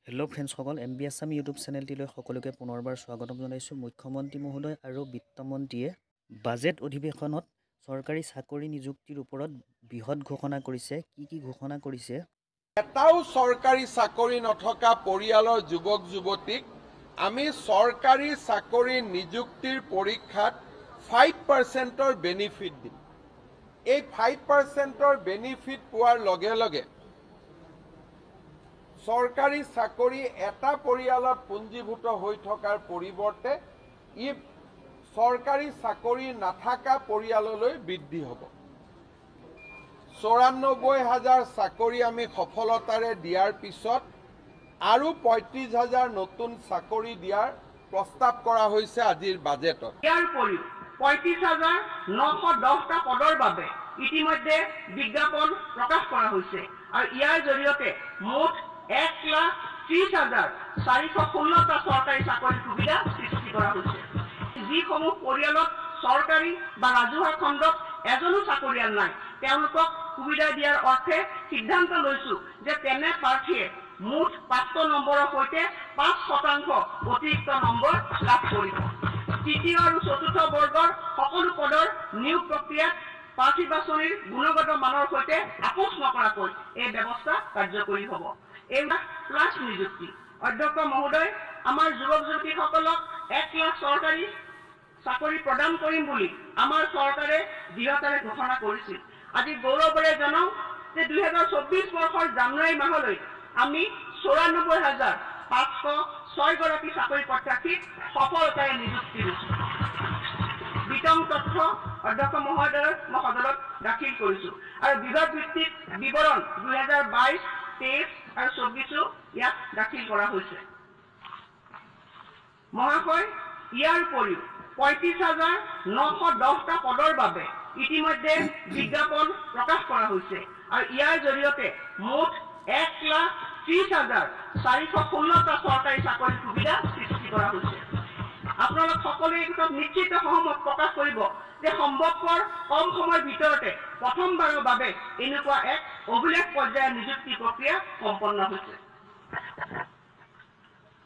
Hello' ফ্ৰেণ্ডসকল, MB Assam YouTube চেনেলটিলৈ সকলোকে পুনৰবাৰ স্বাগতম জনাইছোঁ। মুখ্যমন্ত্ৰী মহোদয় আৰু বিত্তমন্ত্ৰীয়ে বাজেট অধিৱেশনত চৰকাৰী চাকৰি নিযুক্তিৰ ওপৰত বৃহৎ ঘোষণা কৰিছে। কি ঘোষণা কৰিছে? এটাও চৰকাৰী চাকৰি নথকা পৰিয়ালৰ যুৱক যুৱতীক আমি চৰকাৰী চাকৰি নিযুক্তিৰ পৰীক্ষাত 5%ৰ বেনিফিট দিম। এই 5%ৰ বেনিফিট পোৱাৰ লগে লগে চৰকাৰী চাকৰি এটা পৰিয়ালত পুঞ্জীভূত হৈ থকাৰ পৰিৱৰ্তে ই চৰকাৰী চাকৰি নাথাকা পৰিয়াললৈ বৃদ্ধি হ'ব। 94,000 চাকৰি আমি সফলতাৰে দিয়াৰ পিছত আৰু 35,000 নতুন চাকৰি দিয়াৰ প্ৰস্তাৱ কৰা হৈছে আজিৰ বাজেটত। ইয়াৰ উপৰিও 35,910টা পদৰ বাবে ইতিমধ্যে বিজ্ঞাপন প্ৰকাশ কৰা হৈছে আৰু ইয়াৰ জৰিয়তে মুঠ 1,30,416টা চৰকাৰী চাকৰিৰ সুবিধা সৃষ্টি কৰা হৈছে। যিসমূহ পৰিয়ালত চৰকাৰী বা ৰাজহুৱা খণ্ডত এজনো চাকৰিয়াল নাই, তেওঁলোকক সুবিধা দিয়াৰ অৰ্থে সিদ্ধান্ত লৈছো যে তেনে প্ৰাৰ্থীয়ে মুঠ 500 নম্বৰৰ সৈতে 5% অতিৰিক্ত নম্বৰ লাভ কৰিব। তৃতীয় আৰু চতুৰ্থ বৰ্গৰ সকলো পদৰ নিয়োগ প্ৰক্ৰিয়াত প্ৰাৰ্থী বাছনিৰ গুণগত মানৰ সৈতে আপোচ নকৰাকৈ এই ব্যৱস্থা কাৰ্যকৰী হ'ব। এইবিলাক প্লাছ নিযুক্তি। অধ্যক্ষ মহোদয়, আমাৰ যুৱক যুৱতীসকলক 1 লাখ চৰকাৰী চাকৰি প্ৰদান কৰিম বুলি আমাৰ চৰকাৰে দৃঢ়তাৰে ঘোষণা কৰিছিল। আজি গৌৰৱেৰে জনাওঁ যে 2024 বৰ্ষৰ জানুৱাৰী মাহলৈ আমি 94,506 গৰাকী চাকৰি প্ৰত্যাশীক সফলতাৰে নিযুক্তি দিছোঁ। বিতং তথ্য অধ্যক্ষ মহোদয় মই সদনত দাখিল কৰিছোঁ আৰু বিভাগ ভিত্তিক বিৱৰণ 2022, 23 আৰু 24 ইয়াত দাখিল কৰা হৈছে। মহাশয়, ইয়াৰ উপৰিও 35,910টা পদৰ বাবে ইতিমধ্যে বিজ্ঞাপন প্ৰকাশ কৰা হৈছে আৰু ইয়াৰ জৰিয়তে মুঠ 1,30,416টা চৰকাৰী চাকৰিৰ সুবিধা সৃষ্টি কৰা হৈছে। আপোনালোক সকলোৱে এই ক্ষেত্ৰত নিশ্চিত সহমত প্ৰকাশ কৰিব যে সম্ভৱপৰ কম সময়ৰ ভিতৰতে প্ৰথমবাৰৰ বাবে এনেকুৱা এক অভিলেখ পৰ্যায়ৰ নিযুক্তি প্ৰক্ৰিয়া সম্পন্ন হৈছে।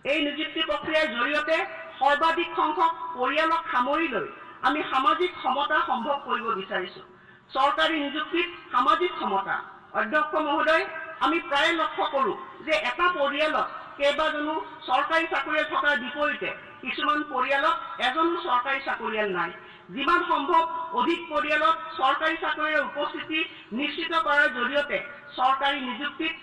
এই নিযুক্তি প্ৰক্ৰিয়াৰ জৰিয়তে সৰ্বাধিক সংখ্যক পৰিয়ালক সামৰি লৈ আমি সামাজিক সমতা সম্ভৱ কৰিব বিচাৰিছোঁ। চৰকাৰী নিযুক্তিত সামাজিক সমতা। অধ্যক্ষ মহোদয়, আমি প্ৰায় লক্ষ্য কৰোঁ যে এটা পৰিয়ালত কেইবাজনো চৰকাৰী চাকৰিয়াল থকাৰ বিপৰীতে কিছুমান পৰিয়ালত এজনো চৰকাৰী চাকৰিয়াল নাই। যিমান সম্ভৱ অধিক পৰিয়ালত চৰকাৰী চাকৰিৰ উপস্থিতি নিশ্চিত কৰাৰ জৰিয়তে চৰকাৰী নিযুক্তিত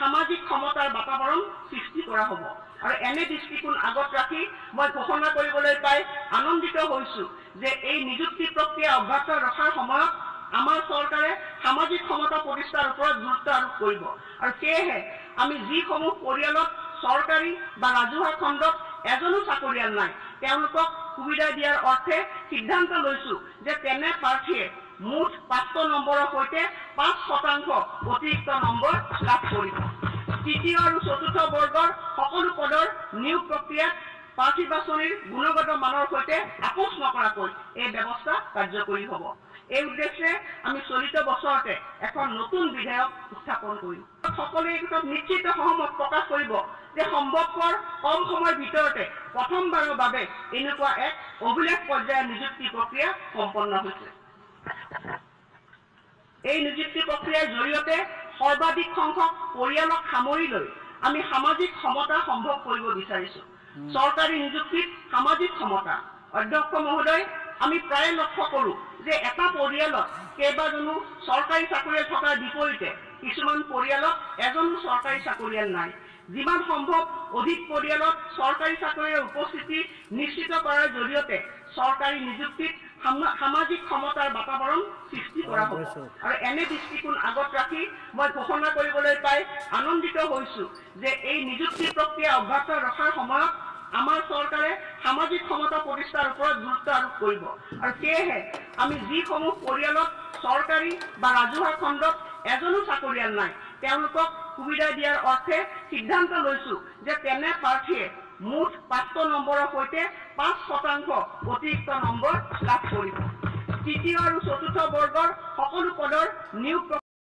সামাজিক সমতাৰ বাতাবৰণ সৃষ্টি কৰা হ'ব আৰু এনে দৃষ্টিকোণ আগত ৰাখি মই ঘোষণা কৰিবলৈ পাই আনন্দিত হৈছোঁ যে এই নিযুক্তি প্ৰক্ৰিয়া অব্যাহত ৰখাৰ সময়ত আমাৰ চৰকাৰে সামাজিক সমতা প্ৰতিষ্ঠাৰ ওপৰত গুৰুত্ব আৰোপ কৰিব আৰু সেয়েহে আমি যিসমূহ পৰিয়ালত চৰকাৰী বা ৰাজহুৱা খণ্ডত এজনো চাকৰিয়াল নাই, তেওঁলোকক সুবিধা দিয়াৰ অৰ্থে সিদ্ধান্ত লৈছো যে তেনে প্ৰাৰ্থীয়ে মুঠ 500 নম্বৰৰ সৈতে 5% অতিৰিক্ত নম্বৰ লাভ কৰিব। তৃতীয় আৰু চতুৰ্থ বৰ্গৰ সকলো পদৰ নিয়োগ প্ৰক্ৰিয়াত প্ৰাৰ্থী বাছনিৰ গুণগত মানৰ সৈতে আপোচ নকৰাকৈ এই ব্যৱস্থা কাৰ্যকৰী হ'ব। এই উদ্দেশ্যে আমি চলিত বছৰতে এখন নতুন বিধেয়ক উত্থাপন কৰিম। সকলোৱে এই ক্ষেত্ৰত নিশ্চিত সহমত প্ৰকাশ কৰিব যে সম্ভৱপৰ কম সময়ৰ ভিতৰতে প্ৰথমবাৰৰ বাবে এনেকুৱা এক অভিলেখ পৰ্যায়ৰ নিযুক্তি প্ৰক্ৰিয়া সম্পন্ন হৈছে। এই নিযুক্তি প্ৰক্ৰিয়াৰ জৰিয়তে সৰ্বাধিক সংখ্যক পৰিয়ালক সামৰি লৈ আমি সামাজিক সমতা সম্ভৱ কৰিব বিচাৰিছোঁ। চৰকাৰী নিযুক্তিত সামাজিক সমতা। অধ্যক্ষ মহোদয়, আমি প্ৰায় লক্ষ্য কৰোঁ যে এটা পৰিয়ালত কেইবাজনো চৰকাৰী চাকৰিয়াল থকাৰ বিপৰীতে কিছুমান পৰিয়ালত এজনো চৰকাৰী চাকৰিয়াল নাই। যিমান সম্ভৱ অধিক পৰিয়ালত চৰকাৰী চাকৰিৰ উপস্থিতি নিশ্চিত কৰাৰ জৰিয়তে চৰকাৰী নিযুক্তিত সামাজিক সমতাৰ বাতাবৰণ সৃষ্টি কৰা হ'ব আৰু এনে দৃষ্টিকোণ আগত ৰাখি মই ঘোষণা কৰিবলৈ পাই আনন্দিত হৈছোঁ যে এই নিযুক্তি প্ৰক্ৰিয়া অব্যাহত ৰখাৰ সময়ত আমাৰ চৰকাৰে সামাজিক সমতা প্ৰতিষ্ঠাৰ ওপৰত গুৰুত্ব আৰোপ কৰিব আৰু সেয়েহে আমি যিসমূহ পৰিয়ালত চৰকাৰী বা ৰাজহুৱা খণ্ডত এজনো চাকৰিয়াল নাই, তেওঁলোকক সুবিধা দিয়াৰ অৰ্থে সিদ্ধান্ত লৈছো যে তেনে প্ৰাৰ্থীয়ে মুঠ 500 নম্বৰৰ সৈতে 5% অতিৰিক্ত নম্বৰ লাভ কৰিব। তৃতীয় আৰু চতুৰ্থ বৰ্গৰ সকলো পদৰ নিয়োগ